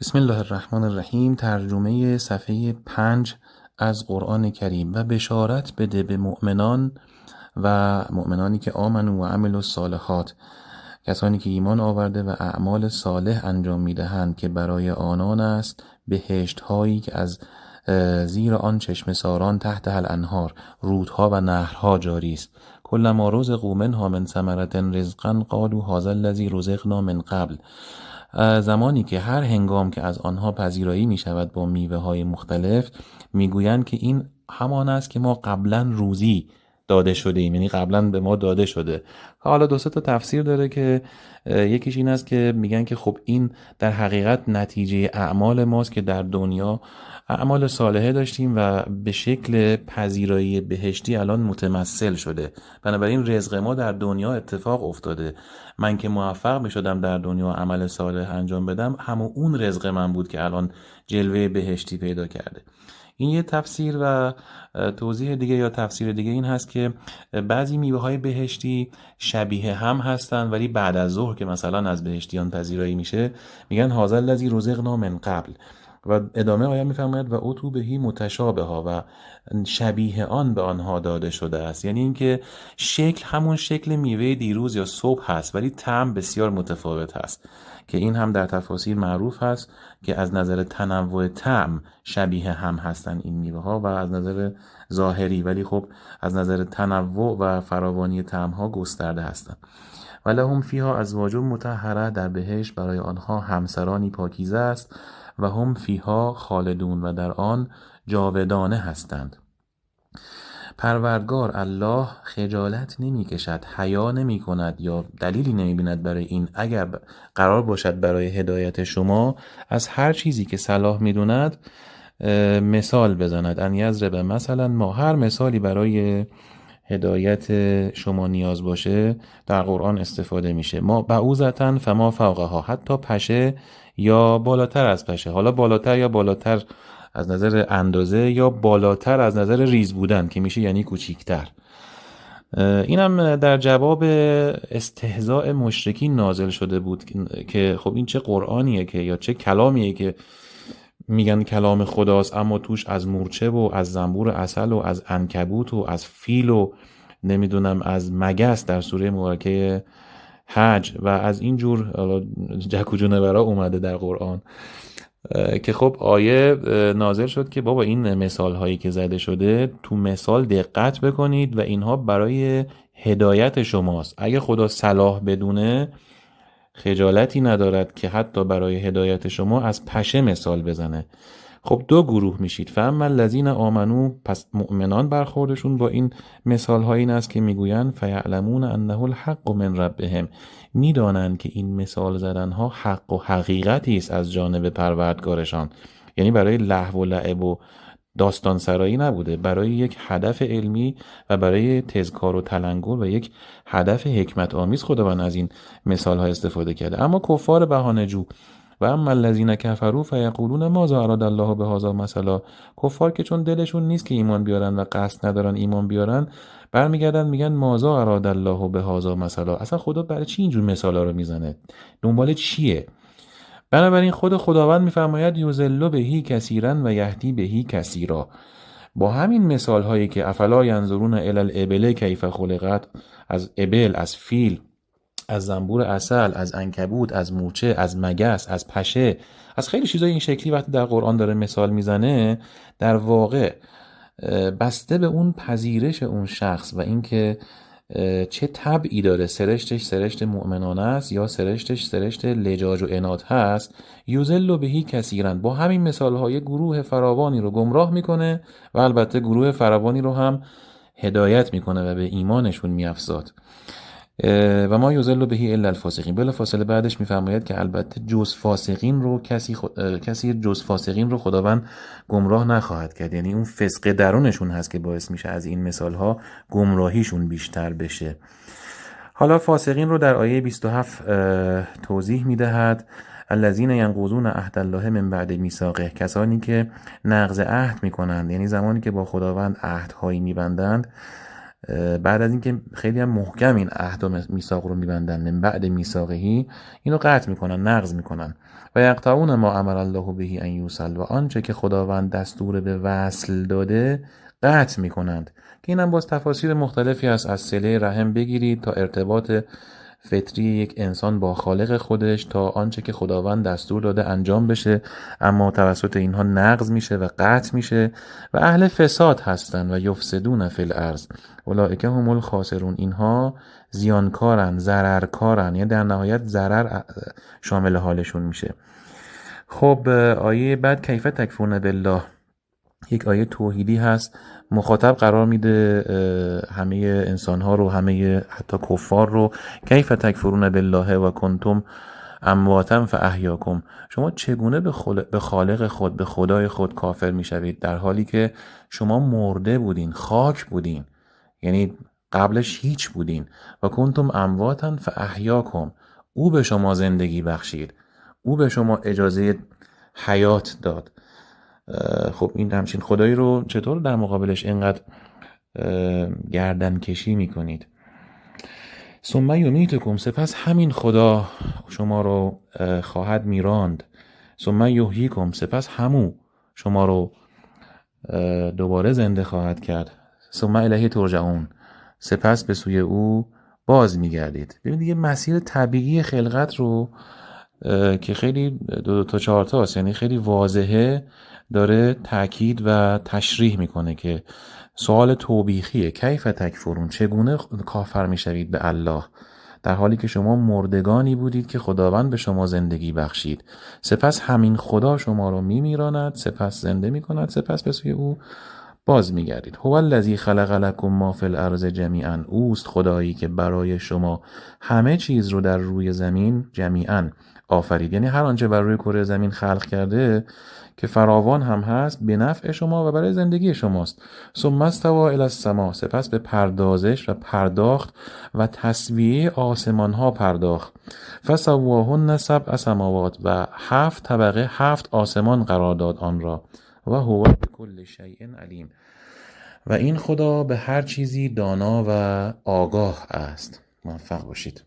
بسم الله الرحمن الرحیم. ترجمه صفحه 5 از قرآن کریم. و بشارت بده به مؤمنان و مؤمنانی که آمنو و عملوا الصالحات، کسانی که ایمان آورده و اعمال صالح انجام میدهند، که برای آنان است بهشت هایی که از زیر آن چشمه ساران تحت الانهار، رودها و نهرها جاری است. کلما رزقوا منها من ثمرة رزقا قالوا هذا الذی رزقنا من قبل. زمانی که هر هنگام که از آنها پذیرایی می شود با میوه های مختلف، میگویند که این همان است که ما قبلا روزی داده شده ایم، یعنی قبلا به ما داده شده. حالا دو سه تا تفسیر داره که یکیش این است که میگن که خب این در حقیقت نتیجه اعمال ماست که در دنیا اعمال صالحه داشتیم و به شکل پذیرایی بهشتی الان متمثل شده، بنابراین رزق ما در دنیا اتفاق افتاده. من که موفق می شدم در دنیا عمل صالح انجام بدم، همون اون رزق من بود که الان جلوه بهشتی پیدا کرده. این یه تفسیر. و توضیح دیگه یا تفسیر دیگه این هست که بعضی میوه های بهشتی شبیه هم هستن، ولی بعد از ظهر که مثلا از بهشتیان پذیرایی میشه میگن هذا الذی رزقنا من قبل. و ادامه آیه میفرماید و اتو بهی متشابه ها، و شبیه آن به آنها داده شده است. یعنی اینکه شکل همون شکل میوه دیروز یا صبح هست، ولی طعم بسیار متفاوت هست، که این هم در تفاسیر معروف هست که از نظر تنوع طعم شبیه هم هستن این میوه ها، و از نظر ظاهری، ولی خب از نظر تنوع و فراوانی طعم ها گسترده هستند. و لهم فیها ازواج مطهره، در بهشت برای آنها همسرانی پاکیزه است، و هم فیها خالدون، و در آن جاودانه هستند. پروردگار الله خجالت نمی کشد، حیا نمی کند یا دلیلی نمی بیند برای این، اگر قرار باشد برای هدایت شما از هر چیزی که صلاح می دوند مثال بزند. ان یضرب مثلا ما، هر مثالی برای هدایت شما نیاز باشه در قرآن استفاده میشه. ما بعوضتن فما فوقها، حتی پشه یا بالاتر از پشه. حالا بالاتر یا بالاتر از نظر اندازه، یا بالاتر از نظر ریز بودن که میشه یعنی کوچیکتر. اینم در جواب استهزاء مشرکین نازل شده بود که خب این چه قرآنیه که، یا چه کلامیه که میگن کلام خداست، اما توش از مورچه و از زنبور عسل و از عنکبوت و از فیل و نمیدونم از مگس در سوره مبارکه حج و از اینجور جک و جونورا اومده در قرآن. که خب آیه نازل شد که بابا این مثال هایی که زده شده تو مثال دقت بکنید و اینها برای هدایت شماست. اگه خدا صلاح بدونه خجالتی ندارد که حتی برای هدایت شما از پشه مثال بزنه. خب دو گروه میشید. فاما الذین آمنو، پس مؤمنان برخوردشون با این مثال ها این است که میگویند فیعلمون انه الحق من ربهم، میدانند که این مثال زدن ها حق و حقیقتی است از جانب پروردگارشان. یعنی برای لهو و لعب و داستان سرایی نبوده، برای یک هدف علمی و برای تذکار و تلنگر و یک هدف حکمت آمیز خداوند از این مثال ها استفاده کرده. اما کفار بهانه جو و اما الذین کفروا فیقولون ماذا اراد الله بهذا مثلا، کفار که چون دلشون نیست که ایمان بیارن و قصد ندارن ایمان بیارن، برمیگردن میگن ماذا اراد الله بهذا مثلا، اصلا خدا برای چی اینجور مثالا رو میزنه، دنبال چیه؟ بنابراین خود خداوند میفرماید یضل بهی کثیرا و یهدی بهی کثیرا. با همین مثال هایی که افلا ینظرون الی الابل کیف خلقت، از ابل، از فیل، از زنبور عسل، از عنکبوت، از مورچه، از مگس، از پشه، از خیلی چیزای این شکلی وقتی در قرآن داره مثال میزنه، در واقع بسته به اون پذیرش اون شخص و اینکه چه طبعی داره، سرشتش سرشت مؤمنانه است یا سرشتش سرشت لجاج و عناد هست، یضل بهی کثیرا، با همین مثالهای گروه فراوانی رو گمراه میکنه و البته گروه فراوانی رو هم هدایت میکنه و به ایمانشون میافزاد. و ما یضل بهی الا الفاسقین. بلا فاصله بعدش میفرماید که البته جز فاسقین رو کسی جز فاسقین رو خداوند گمراه نخواهد کرد، یعنی اون فسق درونشون هست که باعث میشه از این مثال ها گمراهیشون بیشتر بشه. حالا فاسقین رو در آیه 27 توضیح میدهد. الذین ینقضون عهد الله من بعد میثاقه، کسانی که نقض عهد میکنند، یعنی زمانی که با خداوند عهدهایی میبندند بعد از اینکه خیلی هم محکم این عهد و میثاق رو میبندن، من بعد میثاقهی اینو قطع میکنن، نقض میکنن. و یقطعون ما امر الله به ان یوصل، و آنچه که خداوند دستور به وصل داده قطع میکنند. که اینم باز تفاسیر مختلفی هست، از صله رحم بگیرید تا ارتباط فطری یک انسان با خالق خودش، تا آنچه که خداوند دستور داده انجام بشه اما توسط اینها نقض میشه و قطع میشه. و اهل فساد هستن و یفسدون فی الارض اولئک هم الخاسرون، اینها زیانکارن، ضررکارن، یعنی در نهایت ضرر شامل حالشون میشه. خب آیه بعد کیف تکفرون بالله، یک آیه توحیدی هست، مخاطب قرار میده همه انسانها رو، همه حتی کفار رو. کیف تکفرون بالله و کنتم امواتا فاحیاکم، شما چگونه به خالق خود، به خدای خود کافر میشوید در حالی که شما مرده بودین، خاک بودین، یعنی قبلش هیچ بودین. و کنتم امواتا فاحیاکم، او به شما زندگی بخشید، او به شما اجازه حیات داد. خب این همچین خدایی رو چطور در مقابلش اینقدر گردن کشی میکنید؟ ثم یمیتکم، سپس همین خدا شما رو خواهد میراند. ثم یحییکم، سپس همو شما رو دوباره زنده خواهد کرد. ثم الیه ترجعون، سپس به سوی او باز میگردید. ببینید یه مسیر طبیعی خلقت رو که خیلی دو تا چهار تا است، یعنی خیلی واضحه، داره تاکید و تشریح میکنه که سوال توبیخیه. کیف تکفرون، چگونه کافر میشوید به الله در حالی که شما مردگانی بودید که خداوند به شما زندگی بخشید. سپس همین خدا شما رو میمیراند، سپس زنده میکند، سپس به سوی او باز میگردید. هو الذی خلق لکم ما فی الارض جمیعا، اوست خدایی که برای شما همه چیز رو در روی زمین جمیعا آفرید، یعنی هر آنچه بر روی کره زمین خلق کرده که فراوان هم هست به نفع شما و برای زندگی شماست. ثم استوى الی السماء، سپس به پردازش و پرداخت و تسویه آسمان ها پرداخت. فسواهن سبع سماوات، و 7 طبقه 7 آسمان قرار داد آن را. و هو بكل شیء علیم، و این خدا به هر چیزی دانا و آگاه است. موفق باشید.